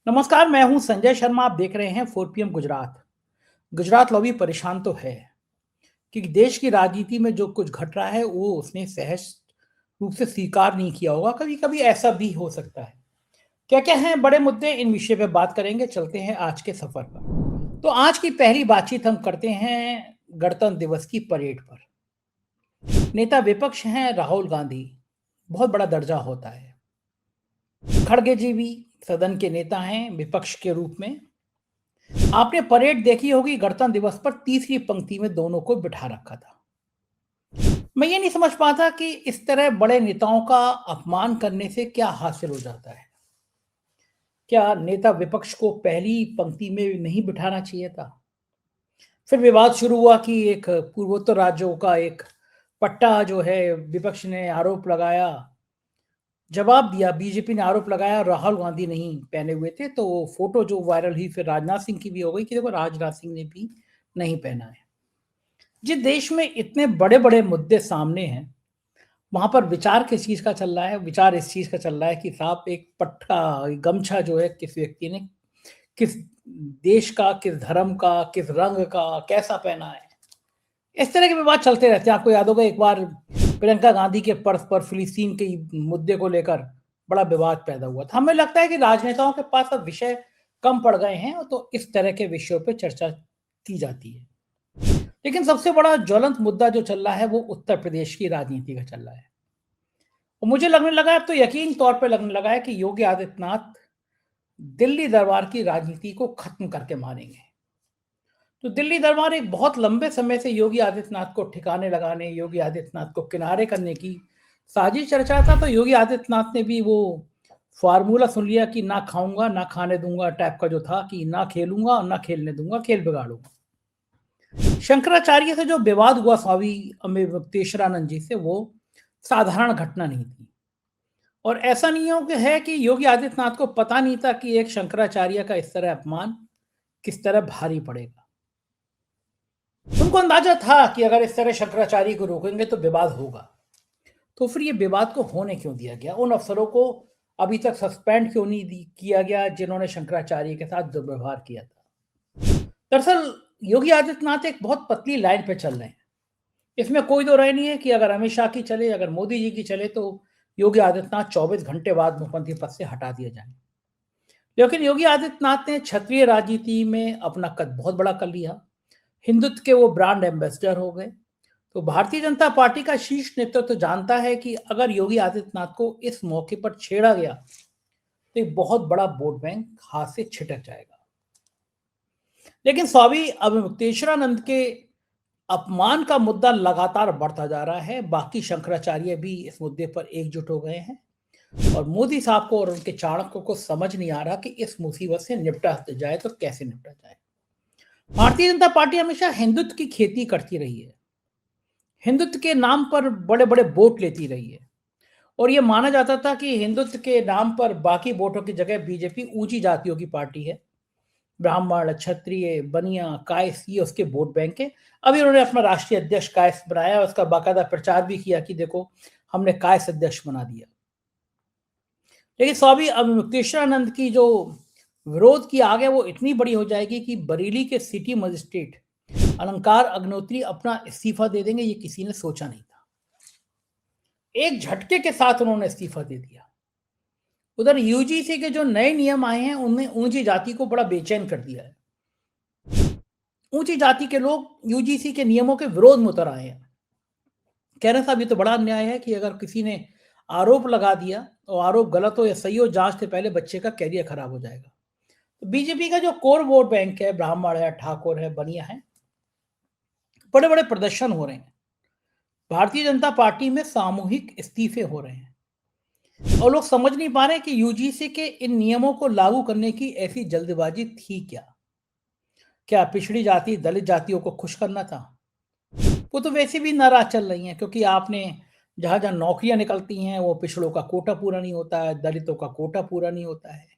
नमस्कार, मैं हूं संजय शर्मा। आप देख रहे हैं 4 PM गुजरात। गुजरात लॉबी परेशान तो है क्योंकि देश की राजनीति में जो कुछ घट रहा है वो उसने सहज रूप से स्वीकार नहीं किया होगा। कभी कभी ऐसा भी हो सकता है। क्या क्या हैं बड़े मुद्दे, इन विषय पे बात करेंगे। चलते हैं आज के सफर पर। तो आज की पहली बातचीत हम करते हैं गणतंत्र दिवस की परेड पर। नेता विपक्ष हैं राहुल गांधी, बहुत बड़ा दर्जा होता है। खड़गे जी भी सदन के नेता हैं विपक्ष के रूप में। आपने परेड देखी होगी, गणतंत्र दिवस पर तीसरी पंक्ति में दोनों को बिठा रखा था। मैं ये नहीं समझ पाता कि इस तरह बड़े नेताओं का अपमान करने से क्या हासिल हो जाता है। क्या नेता विपक्ष को पहली पंक्ति में नहीं बिठाना चाहिए था? फिर विवाद शुरू हुआ कि एक पूर्वोत्तर राज्यों का एक पट्टा जो है, विपक्ष ने आरोप लगाया, जवाब दिया। बीजेपी ने आरोप लगाया राहुल गांधी नहीं पहने हुए थे, तो वो फोटो जो वायरल हुई फिर राजनाथ सिंह की भी हो गई कि देखो राजनाथ सिंह ने भी नहीं पहना है। जिस देश में इतने बड़े बड़े मुद्दे सामने हैं, वहां पर विचार किस चीज का चल रहा है? विचार इस चीज का चल रहा है कि साहब एक पट्टा, गमछा जो है किस व्यक्ति ने किस देश का, किस धर्म का, किस रंग का, कैसा पहना है। इस तरह के विवाद चलते रहते हैं। आपको याद होगा एक बार प्रियंका गांधी के पर्स पर फिलिस्तीन के मुद्दे को लेकर बड़ा विवाद पैदा हुआ था। हमें लगता है कि राजनेताओं के पास अब विषय कम पड़ गए हैं, तो इस तरह के विषयों पर चर्चा की जाती है। लेकिन सबसे बड़ा ज्वलंत मुद्दा जो चल रहा है वो उत्तर प्रदेश की राजनीति का चल रहा है। और मुझे लगने लगा है, अब तो यकीन तौर पे लगने लगा है कि योगी आदित्यनाथ दिल्ली दरबार की राजनीति को खत्म करके मानेंगे। तो दिल्ली दरबार एक बहुत लंबे समय से योगी आदित्यनाथ को ठिकाने लगाने, योगी आदित्यनाथ को किनारे करने की साजिश चर्चा था। तो योगी आदित्यनाथ ने भी वो फार्मूला सुन लिया कि ना खाऊंगा ना खाने दूंगा टाइप का जो था, कि ना खेलूंगा और ना खेलने दूंगा, खेल बिगाड़ूंगा। शंकराचार्य से जो विवाद हुआ स्वामी अवधेशानंद जी से, वो साधारण घटना नहीं थी। और ऐसा नहीं हो कि है कि योगी आदित्यनाथ को पता नहीं था कि एक शंकराचार्य का इस तरह अपमान किस तरह भारी पड़ेगा। उनको अंदाजा था कि अगर इस तरह शंकराचार्य को रोकेंगे तो विवाद होगा। तो फिर ये विवाद को होने क्यों दिया गया? उन अफसरों को अभी तक सस्पेंड क्यों नहीं किया गया जिन्होंने शंकराचार्य के साथ दुर्व्यवहार किया था? दरअसल योगी आदित्यनाथ एक बहुत पतली लाइन पे चल रहे हैं। इसमें कोई दो राय नहीं है कि अगर अमित शाह की चले, अगर मोदी जी की चले, तो योगी आदित्यनाथ 24 घंटे बाद मुख्यमंत्री पद से हटा दिए जाएंगे। लेकिन योगी आदित्यनाथ ने क्षत्रिय राजनीति में अपना कद बहुत बड़ा कर लिया। हिंदुत्व के वो ब्रांड एम्बेसडर हो गए। तो भारतीय जनता पार्टी का शीर्ष नेतृत्व तो जानता है कि अगर योगी आदित्यनाथ को इस मौके पर छेड़ा गया तो एक बहुत बड़ा वोट बैंक हाथ से छिटक जाएगा। लेकिन स्वामी अवधेशानंद के अपमान का मुद्दा लगातार बढ़ता जा रहा है। बाकी शंकराचार्य भी इस मुद्दे पर एकजुट हो गए हैं और मोदी साहब को और उनके चाणक्यों को समझ नहीं आ रहा कि इस मुसीबत से निपटा जाए तो कैसे निपटा जाए। भारतीय जनता पार्टी हमेशा हिंदुत्व की खेती करती रही है, हिंदुत्व के नाम पर बड़े बड़े वोट लेती रही है। और यह माना जाता था कि हिंदुत्व के नाम पर बाकी वोटों की जगह बीजेपी ऊंची जातियों की पार्टी है। ब्राह्मण, क्षत्रिय, बनिया, कायस, ये उसके वोट बैंक है। अभी उन्होंने अपना राष्ट्रीय अध्यक्ष कायस बनाया, उसका बाकायदा प्रचार भी किया कि देखो हमने कायस अध्यक्ष बना दिया। लेकिन स्वामी अवधेशानंद की जो विरोध की आग है वो इतनी बड़ी हो जाएगी कि बरेली के सिटी मजिस्ट्रेट अलंकार अग्निहोत्री अपना इस्तीफा दे देंगे, ये किसी ने सोचा नहीं था। एक झटके के साथ उन्होंने इस्तीफा दे दिया। उधर यूजीसी के जो नए नियम आए हैं उनमें ऊंची जाति को बड़ा बेचैन कर दिया है। ऊंची जाति के लोग यूजीसी के नियमों के विरोध में उतर आए हैं। कह रहे साहब ये तो बड़ा अन्याय है कि अगर किसी ने आरोप लगा दिया और आरोप गलत हो या सही हो, जांच से पहले बच्चे का कैरियर खराब हो जाएगा। तो बीजेपी का जो कोर वोट बैंक है, ब्राह्मण है, ठाकुर है, बनिया है, बड़े बड़े प्रदर्शन हो रहे हैं। भारतीय जनता पार्टी में सामूहिक इस्तीफे हो रहे हैं और लोग समझ नहीं पा रहे कि यूजीसी के इन नियमों को लागू करने की ऐसी जल्दबाजी थी क्या? क्या पिछड़ी जाति, दलित जातियों को खुश करना था? वो तो वैसे भी नाराज चल रही हैं क्योंकि आपने जहां जहां नौकरियां निकलती हैं वो पिछड़ों का कोटा पूरा नहीं होता है, दलितों का कोटा पूरा नहीं होता है।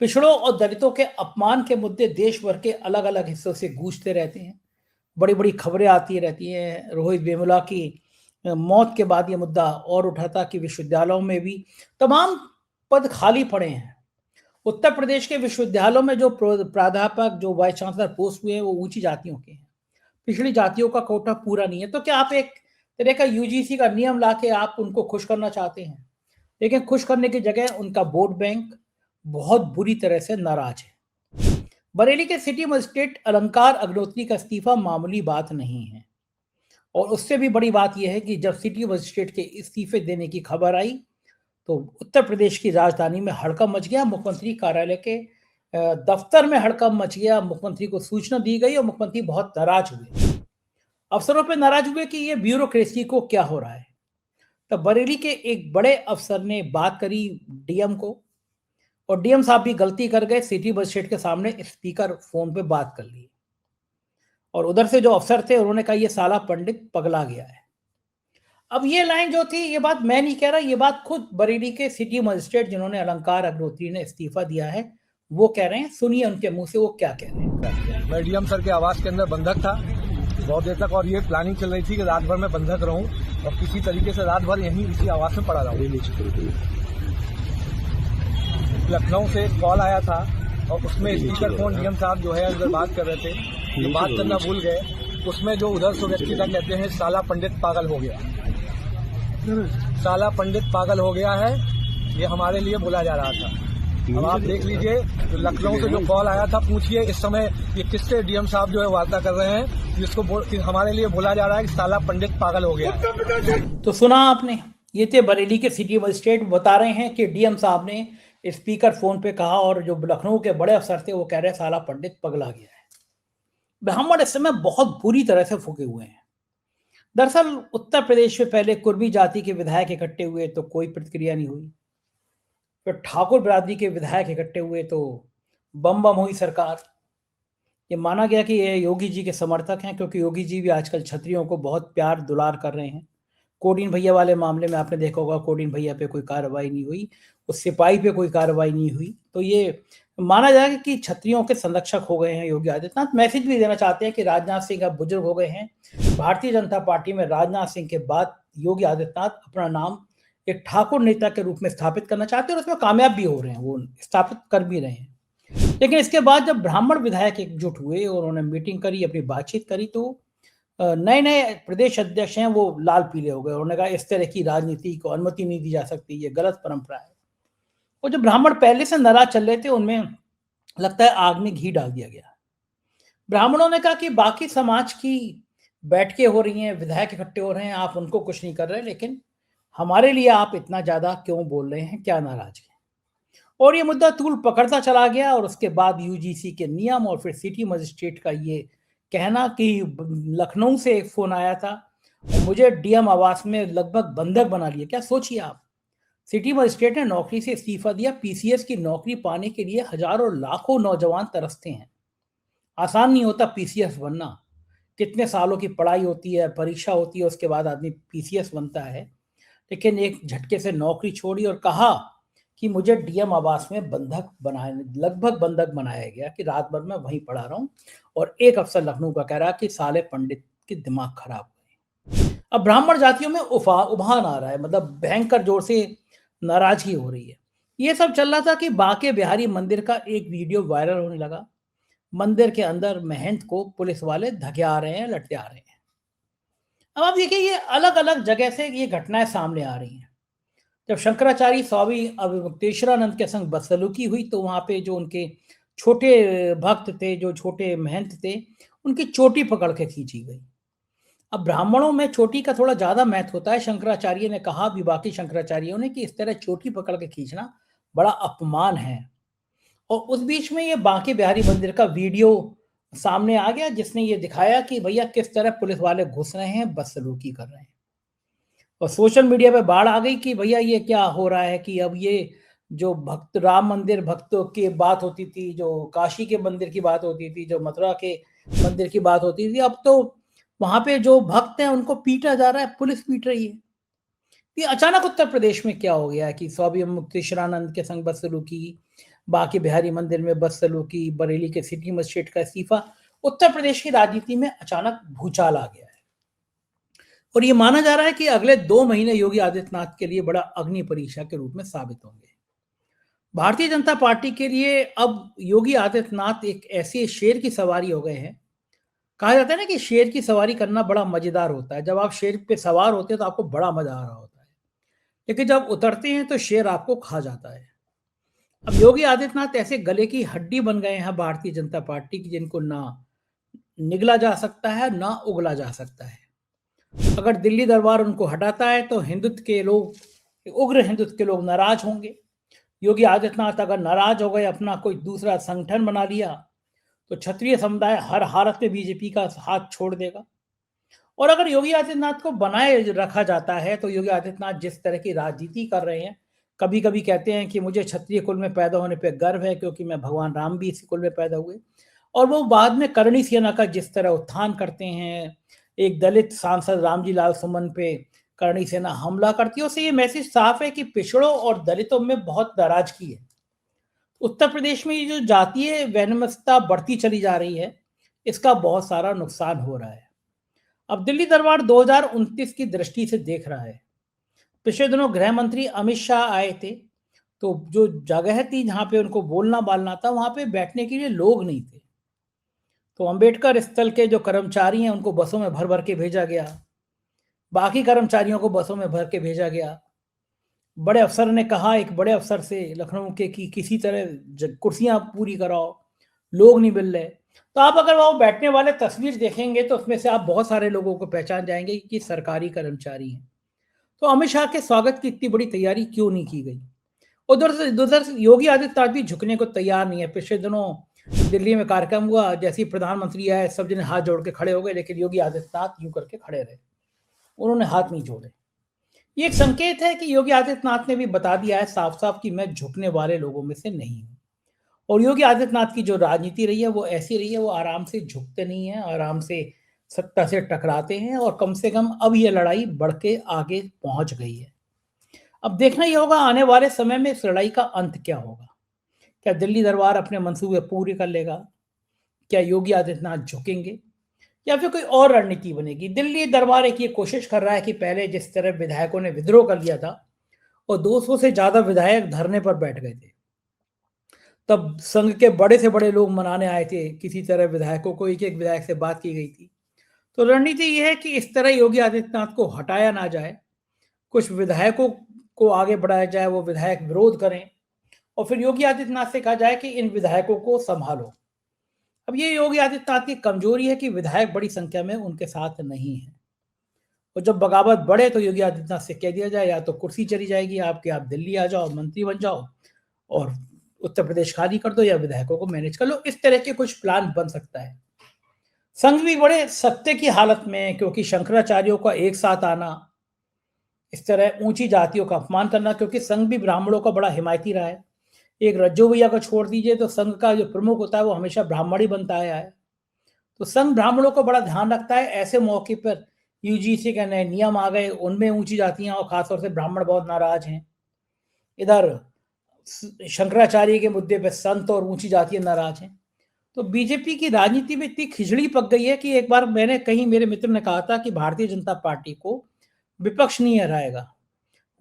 पिछड़ों और दलितों के अपमान के मुद्दे देश भर के अलग अलग हिस्सों से गूंजते रहते हैं। बड़ी बड़ी खबरें आती रहती हैं। रोहित वेमुला की मौत के बाद ये मुद्दा और उठा था कि विश्वविद्यालयों में भी तमाम पद खाली पड़े हैं उत्तर प्रदेश के विश्वविद्यालयों में जो प्राध्यापक, जो वाइस चांसलर पोस्ट हुए हैं, वो ऊंची जातियों के हैं। पिछड़ी जातियों का कोटा पूरा नहीं है। तो क्या आप एक तरह का यूजीसी का नियम लाके आप उनको खुश करना चाहते हैं? लेकिन खुश करने की जगह उनका वोट बैंक बहुत बुरी तरह से नाराज है। बरेली के सिटी मजिस्ट्रेट अलंकार अग्निहोत्री का इस्तीफा मामूली बात नहीं है, और उससे भी बड़ी बात यह है कि जब सिटी मजिस्ट्रेट के इस्तीफे देने की खबर आई तो उत्तर प्रदेश की राजधानी में हड़कंप मच गया। मुख्यमंत्री कार्यालय के दफ्तर में हड़कंप मच गया। मुख्यमंत्री को सूचना दी गई और मुख्यमंत्री बहुत नाराज हुए। अफसरों पर नाराज हुए कि ये ब्यूरोक्रेसी को क्या हो रहा है। तब बरेली के एक बड़े अफसर ने बात करी डीएम को, और डीएम साहब भी गलती कर गए। सिटी मजिस्ट्रेट के सामने स्पीकर फोन पे बात कर ली, और उधर से जो अफसर थे उन्होंने कहा ये साला पंडित पगला गया है। अब ये लाइन जो थी, ये बात मैं नहीं कह रहा, ये बात खुद बरेली के सिटी मजिस्ट्रेट जिन्होंने अलंकार अग्निहोत्री ने इस्तीफा दिया है वो कह रहे हैं। सुनिए उनके मुंह से वो क्या कह रहे हैं। मैं डीएम सर के आवास के अंदर बंधक था बहुत देर तक, और ये प्लानिंग चल रही थी कि रात भर में बंधक रहूं और किसी तरीके से रात भर यहीं इसी आवास में पड़ा रहूं। लखनऊ से कॉल आया था और उसमें स्पीकर फोन डीएम साहब जो है अंदर बात कर रहे थे, ये बात करना भूल गए। उसमें जो उधर से व्यक्ति था कहते हैं साला पंडित पागल हो गया, साला पंडित पागल हो गया है, ये हमारे लिए बोला जा रहा था। अब आप देख लीजिए, तो लखनऊ से जो कॉल आया था, पूछिए इस समय ये किससे डीएम साहब जो है वार्ता कर रहे हैं, जिसको हमारे लिए बोला जा रहा है कि साला पंडित पागल हो गया है। तो सुना आपने, ये थे बरेली के सिटी मजिस्ट्रेट बता रहे हैं कि डीएम साहब ने स्पीकर फोन पे कहा, और जो लखनऊ के बड़े अफसर थे वो कह रहे हैं साला पंडित पगला गया है। ब्राह्मण इस समय बहुत बुरी तरह से फूके हुए हैं। दरअसल उत्तर प्रदेश में पहले कुर्मी जाति के विधायक इकट्ठे हुए तो कोई प्रतिक्रिया नहीं हुई, फिर ठाकुर बिरादरी के विधायक इकट्ठे हुए तो बम बम हुई सरकार। ये माना गया कि ये योगी जी के समर्थक हैं, क्योंकि योगी जी भी आजकल छत्रियों को बहुत प्यार दुलार कर रहे हैं। कोडिन भैया वाले मामले में आपने देखा होगा, कोडिन भैया पे कोई कार्रवाई नहीं हुई, उस सिपाही पे कोई कार्रवाई नहीं हुई। तो ये माना जाएगा कि छत्रियों के संरक्षक हो गए हैं योगी आदित्यनाथ। मैसेज भी देना चाहते हैं कि राजनाथ सिंह अब बुजुर्ग हो गए हैं। भारतीय जनता पार्टी में राजनाथ सिंह के बाद योगी आदित्यनाथ अपना नाम एक ठाकुर नेता के रूप में स्थापित करना चाहते हैं, और उसमें कामयाब भी हो रहे हैं, वो स्थापित कर भी रहे हैं। लेकिन इसके बाद जब ब्राह्मण विधायक एकजुट हुए और उन्होंने मीटिंग करी, अपनी बातचीत करी, तो नए नए प्रदेश अध्यक्ष हैं वो लाल पीले हो गए। उन्होंने कहा इस तरह की राजनीति को अनुमति नहीं दी जा सकती, ये गलत परंपरा है। और जो ब्राह्मण पहले से नाराज चल रहे थे उनमें लगता है आग में घी डाल दिया गया। ब्राह्मणों ने कहा कि बाकी समाज की बैठकें हो रही हैं, विधायक इकट्ठे हो रहे हैं, आप उनको कुछ नहीं कर रहे, लेकिन हमारे लिए आप इतना ज्यादा क्यों बोल रहे हैं, क्या नाराजगी है। और ये मुद्दा तूल पकड़ता चला गया, और उसके बाद यूजीसी के नियम और फिर सिटी मजिस्ट्रेट का ये कहना कि लखनऊ से एक फोन आया था और मुझे डीएम आवास में लगभग बंधक बना लिया। क्या सोचिए आप, सिटी मजिस्ट्रेट ने नौकरी से इस्तीफा दिया। पीसीएस की नौकरी पाने के लिए हजारों लाखों नौजवान तरसते हैं। आसान नहीं होता पीसीएस बनना, कितने सालों की पढ़ाई होती है, परीक्षा होती है, उसके बाद आदमी पीसीएस बनता है। लेकिन एक झटके से नौकरी छोड़ी और कहा कि मुझे डीएम आवास में बंधक बनाया, लगभग बंधक बनाया गया कि रात भर मैं वहीं पड़ा रहा हूं। और एक अफसर लखनऊ का कह रहा कि साले पंडित के दिमाग खराब हुए। अब ब्राह्मण जातियों में उभान आ रहा है, मतलब भयंकर जोर से नाराजगी हो रही है। ये सब चल रहा था कि बांके बिहारी मंदिर का एक वीडियो वायरल होने लगा। मंदिर के अंदर महंत को पुलिस वाले धकेल रहे हैं, लटका रहे हैं। अब आप देखिए, ये अलग अलग जगह से ये घटनाएं सामने आ रही हैं। जब शंकराचार्य स्वामी अवमुक्तेश्वरानंद के संग बदसलूकी हुई तो वहां पे जो उनके छोटे भक्त थे, जो छोटे महंत थे, उनकी चोटी पकड़ के खींची गई। अब ब्राह्मणों में चोटी का थोड़ा ज्यादा महत्व होता है। शंकराचार्य ने कहा, भी बाकी शंकराचार्यों ने, कि इस तरह चोटी पकड़ के खींचना बड़ा अपमान है। और उस बीच में ये बांके बिहारी मंदिर का वीडियो सामने आ गया, जिसने ये दिखाया कि भैया किस तरह पुलिस वाले घुस रहे हैं, बदसलूकी कर रहे हैं। और सोशल मीडिया पे बाढ़ आ गई कि भैया ये क्या हो रहा है कि अब ये जो भक्त राम मंदिर भक्तों की बात होती थी, जो काशी के मंदिर की बात होती थी, जो मथुरा के मंदिर की बात होती थी, अब तो वहां पे जो भक्त हैं उनको पीटा जा रहा है, पुलिस पीट रही है। ये अचानक उत्तर प्रदेश में क्या हो गया है कि स्वामी मुक्तेश्वरानंद के संग बदसलूकी, बांके बिहारी मंदिर में बदसलूकी, बरेली के सिटी मजिस्ट्रेट का इस्तीफा, उत्तर प्रदेश की राजनीति में अचानक भूचाल आ गया है। और ये माना जा रहा है कि अगले 2 महीने योगी आदित्यनाथ के लिए बड़ा अग्नि परीक्षा के रूप में साबित होंगे। भारतीय जनता पार्टी के लिए अब योगी आदित्यनाथ एक ऐसे शेर की सवारी हो गए हैं। कहा जाता है ना कि शेर की सवारी करना बड़ा मजेदार होता है। जब आप शेर पे सवार होते हैं तो आपको बड़ा मजा आ रहा होता है, लेकिन जब उतरते हैं तो शेर आपको खा जाता है। अब योगी आदित्यनाथ ऐसे गले की हड्डी बन गए हैं भारतीय जनता पार्टी की, जिनको ना निगला जा सकता है ना उगला जा सकता है। अगर दिल्ली दरबार उनको हटाता है तो हिंदुत्व के लोग, उग्र हिंदुत्व के लोग नाराज होंगे। योगी आदित्यनाथ अगर नाराज हो गए, अपना कोई दूसरा संगठन बना लिया, तो क्षत्रिय समुदाय हर हालत में बीजेपी का हाथ छोड़ देगा। और अगर योगी आदित्यनाथ को बनाए रखा जाता है तो योगी आदित्यनाथ जिस तरह की राजनीति कर रहे हैं, कभी कभी कहते हैं कि मुझे क्षत्रिय कुल में पैदा होने पर गर्व है क्योंकि मैं भगवान राम भी इसी कुल में पैदा हुए, और वो बाद में करणी सेना का जिस तरह उत्थान करते हैं, एक दलित सांसद रामजी लाल सुमन पे करणी सेना हमला करती है, उससे ये मैसेज साफ है कि पिछड़ों और दलितों में बहुत नाराजगी है। उत्तर प्रदेश में ये जो जातीय वैमनस्यता बढ़ती चली जा रही है, इसका बहुत सारा नुकसान हो रहा है। अब दिल्ली दरबार 2029 की दृष्टि से देख रहा है। पिछले दिनों गृह मंत्री अमित शाह आए थे, तो जो जगह थी जहां पे उनको बोलना बालना था, वहां पे बैठने के लिए लोग नहीं थे। तो अंबेडकर स्थल के जो कर्मचारी हैं उनको बसों में भर भर के भेजा गया, बाकी कर्मचारियों को बसों में भर के भेजा गया। बड़े अफसर ने कहा एक बड़े अफसर से लखनऊ के कि किसी तरह कुर्सियां पूरी कराओ, लोग नहीं मिल रहे। तो आप अगर वो बैठने वाले तस्वीर देखेंगे तो उसमें से आप बहुत सारे लोगों को पहचान जाएंगे कि सरकारी कर्मचारी हैं। तो अमित शाह के स्वागत की इतनी बड़ी तैयारी क्यों नहीं की गई? उधर से योगी आदित्यनाथ भी झुकने को तैयार नहीं है। पिछले दिनों दिल्ली में कार्यक्रम हुआ, जैसे ही प्रधानमंत्री आए सब जने हाथ जोड़ के खड़े हो गए, लेकिन योगी आदित्यनाथ यूं करके खड़े रहे, उन्होंने हाथ नहीं जोड़े। ये एक संकेत है कि योगी आदित्यनाथ ने भी बता दिया है साफ साफ कि मैं झुकने वाले लोगों में से नहीं हूं। और योगी आदित्यनाथ की जो राजनीति रही है वो ऐसी रही है, वो आराम से झुकते नहीं है, आराम से सत्ता से टकराते हैं, और कम से कम अब ये लड़ाई बढ़ के आगे पहुंच गई है। अब देखना ही होगा आने वाले समय में इस लड़ाई का अंत क्या होगा। क्या दिल्ली दरबार अपने मंसूबे पूरे कर लेगा? क्या योगी आदित्यनाथ झुकेंगे, या फिर कोई और रणनीति बनेगी? दिल्ली दरबार एक ये कोशिश कर रहा है कि पहले जिस तरह विधायकों ने विद्रोह कर लिया था और 200 से ज्यादा विधायक धरने पर बैठ गए थे, तब संघ के बड़े से बड़े लोग मनाने आए थे, किसी तरह विधायकों को, एक एक विधायक से बात की गई थी। तो रणनीति यह है कि इस तरह योगी आदित्यनाथ को हटाया ना जाए, कुछ विधायकों को आगे बढ़ाया जाए, वो विधायक विरोध करें, और फिर योगी आदित्यनाथ से कहा जाए कि इन विधायकों को संभालो। अब ये योगी आदित्यनाथ की कमजोरी है कि विधायक बड़ी संख्या में उनके साथ नहीं है, और जब बगावत बढ़े तो योगी आदित्यनाथ से कह दिया जाए या तो कुर्सी चली जाएगी आपके, आप दिल्ली आ जाओ, मंत्री बन जाओ और उत्तर प्रदेश खाली कर दो, या विधायकों को मैनेज कर लो। इस तरह के कुछ प्लान बन सकता है। संघ भी बड़े सत्य की हालत में है, क्योंकि शंकराचार्यों का एक साथ आना, इस तरह ऊंची जातियों का अपमान करना, क्योंकि संघ भी ब्राह्मणों का बड़ा हिमायती रहा है। एक रज्जो भैया को छोड़ दीजिए तो संघ का जो प्रमुख होता है वो हमेशा ब्राह्मण ही बनता आया है। तो संघ ब्राह्मणों को बड़ा ध्यान रखता है। ऐसे मौके पर यूजीसी के नए नियम आ गए, उनमें ऊंची जातियां और खासतौर से ब्राह्मण बहुत नाराज हैं। इधर शंकराचार्य के मुद्दे पर संत और ऊंची जातियां नाराज हैं। तो बीजेपी की राजनीति में इतनी खिचड़ी पक गई है कि एक बार मैंने कहीं, मेरे मित्र ने कहा था कि भारतीय जनता पार्टी को विपक्ष नहीं हराएगा,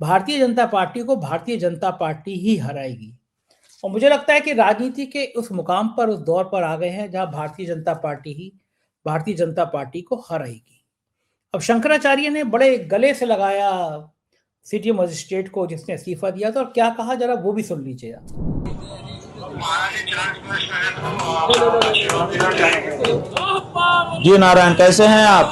भारतीय जनता पार्टी को भारतीय जनता पार्टी ही हराएगी। और मुझे लगता है कि राजनीति के उस मुकाम पर, उस दौर पर आ गए हैं जहां भारतीय जनता पार्टी ही भारतीय जनता पार्टी को हराएगी। अब शंकराचार्य ने बड़े गले से लगाया सिटी मजिस्ट्रेट को जिसने इस्तीफा दिया था, और क्या कहा जरा वो भी सुन लीजिए। जी नारायण, कैसे हैं आप?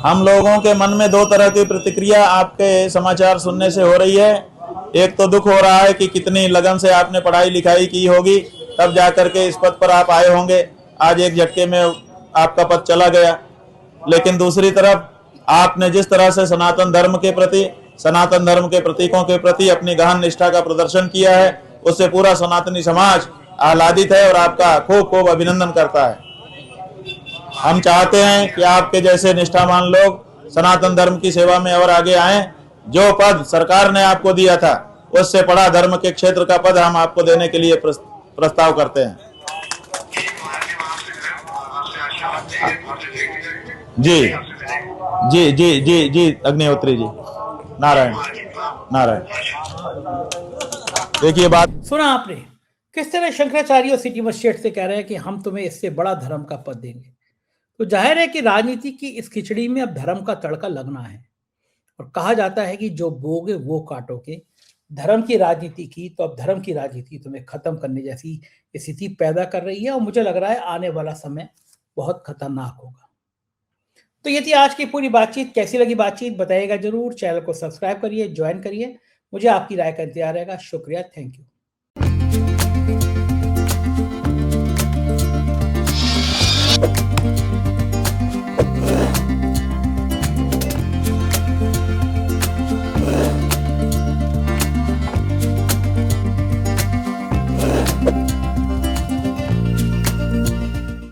हम लोगों के मन में दो तरह की प्रतिक्रिया आपके समाचार सुनने से हो रही है। एक तो दुख हो रहा है कि कितनी लगन से आपने पढ़ाई लिखाई की होगी, तब जाकर के इस पद पर आप आए होंगे, आज एक झटके में आपका पद चला गया। लेकिन दूसरी तरफ आपने जिस तरह से सनातन धर्म के प्रति, सनातन धर्म के प्रतीकों के प्रति अपनी गहन निष्ठा का प्रदर्शन किया है, उससे पूरा सनातनी समाज आह्लादित है और आपका खूब खूब अभिनंदन करता है। हम चाहते हैं कि आपके जैसे निष्ठावान लोग सनातन धर्म की सेवा में और आगे आएं। जो पद सरकार ने आपको दिया था उससे बड़ा धर्म के क्षेत्र का पद हम आपको देने के लिए प्रस्ताव करते हैं। जी जी जी जी जी अग्निहोत्री जी। नारायण नारायण। देखिए बात सुना आपने किस तरह शंकराचार्य सिटी मजिस्ट्रेट से कह रहे हैं कि हम तुम्हें इससे बड़ा धर्म का पद देंगे। तो जाहिर है कि राजनीति की इस खिचड़ी में अब धर्म का तड़का लगना है और कहा जाता है कि जो बोगे वो काटोगे। धर्म की राजनीति की तो अब धर्म की राजनीति तुम्हें खत्म करने जैसी स्थिति पैदा कर रही है और मुझे लग रहा है आने वाला समय बहुत खतरनाक होगा। तो ये थी आज की पूरी बातचीत। कैसी लगी बातचीत बताइएगा जरूर। चैनल को सब्सक्राइब करिए, ज्वाइन करिए। मुझे आपकी राय का इंतजार रहेगा। शुक्रिया, थैंक यू।